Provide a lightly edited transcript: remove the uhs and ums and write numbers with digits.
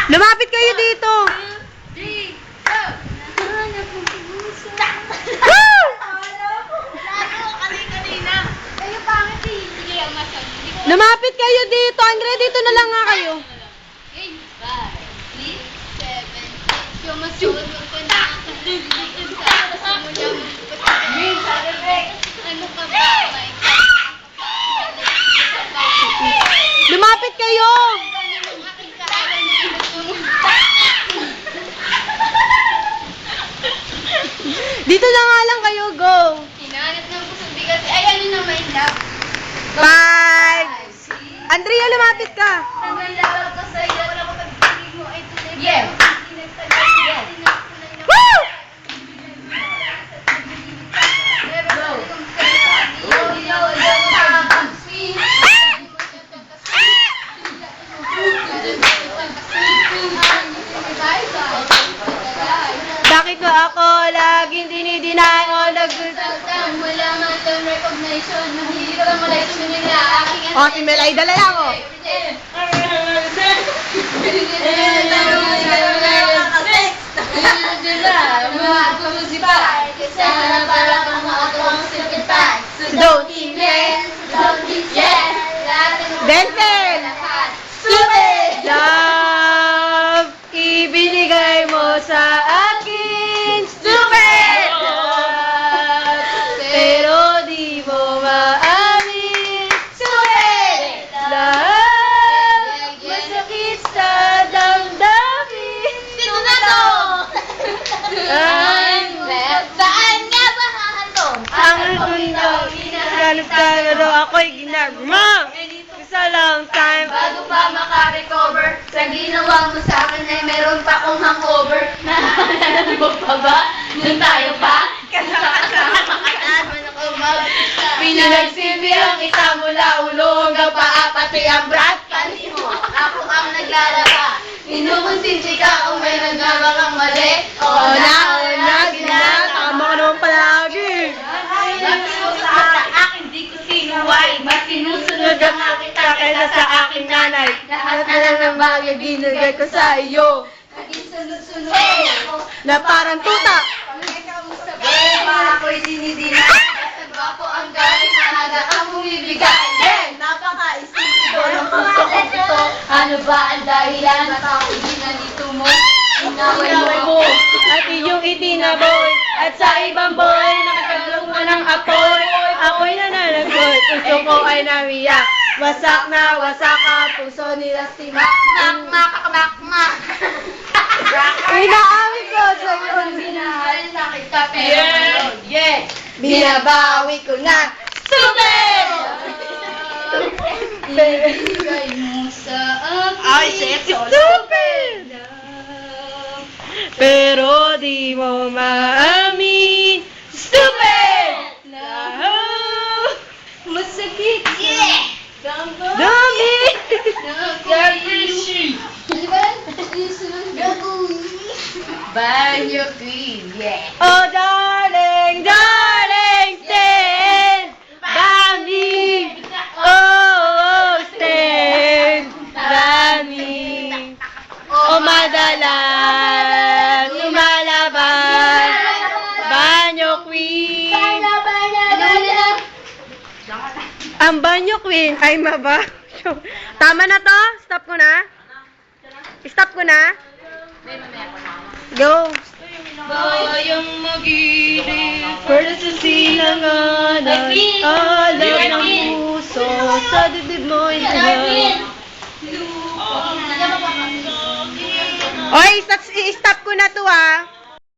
Lumapit kayo dito. 3, go! Woo! Kayo pangit eh. Sige, ang masyad. Lumapit kayo dito. Andre, dito na lang nga kayo. 5, 6, 7, 8. Yung masunod ko na. Ano ka ba? Lumapit kayo. Dito na nga lang kayo. Go. Hinahanap ng pusong bigas. Ay, ano na may love? 5. Andrea, lumapit ka. Naglalawag ko sa iyo. Wala ko pagpili mo ay tunay. Yeah. Woo! Bakit ko ako laging dinidinay o Wala man lang recognition. Mahirap ang malay sa nila. Aking O, si Mel ay dala ako. Don't Denzel! Stupid! Love, ibinigay mo sa akin. Stupid! Love, pero di mo maamin. Stupid! Love, masakit sa damdamin. Sino na to? Saan nga ba hahantong? Ang mundo, pero ako'y ginagma. Isa lang time. Bago pa makarecover, sa ginawa mo sa akin ay meron pa akong hangover. Naalala mo pa ba? Nung tayo pa? Kasama mo na kumag-isa. Pinagsilbi ang isa mula ulo hanggang paa, pati ang brat. Pati mo, ako ang naglalaba. Inukonsinsi ka kung may nagawa kang mali. Tama ka naman palagi. Sa akin, di ko sinuway. Mas sinusunod ang aking Kaya sa aking nanay, Lahat na lang ng bagay binigay ko sa iyo. Naging sunod-sunod ako. na parang tuta. Ako'y dinidinay. Sa gwapo ang galing na haga ang bumibigay. Napaka-isipin ng puso ko ito. Ano ba ang dahilan? Ba't ako ginanito mo? Inaway mo at iyong itinaboy. At sa ibang boy, nakakagalong ka ng apoy. Ako'y nananagot, puso ko ay namiyak. Wasak na wasak ang puso nila si Mak. Inaawit ko sa iyong Minahal na kita pero ngayon. Yeah. binabawi ko na. Stupid! Ibigay mo sa akin. Ay, sexy. Stupid! Pero di mo maamin. Stupid! Love! Masakit. Yeah! Dami! Ano ba? Yung sunod gagawin. Banyo queen. Yeah. Oh, darling, darling, stand by me. Oh, stand by me. Oh, madalas, lumalaban. Banyo queen. Ang banyo queen ay mabaho. Tama na to? Stop ko na? Stop ko na? Go. Bayang magiging. Pero sa silanganan, alam ng puso, sa dibdib mo'y lahat. Oy, stop ko na to ah.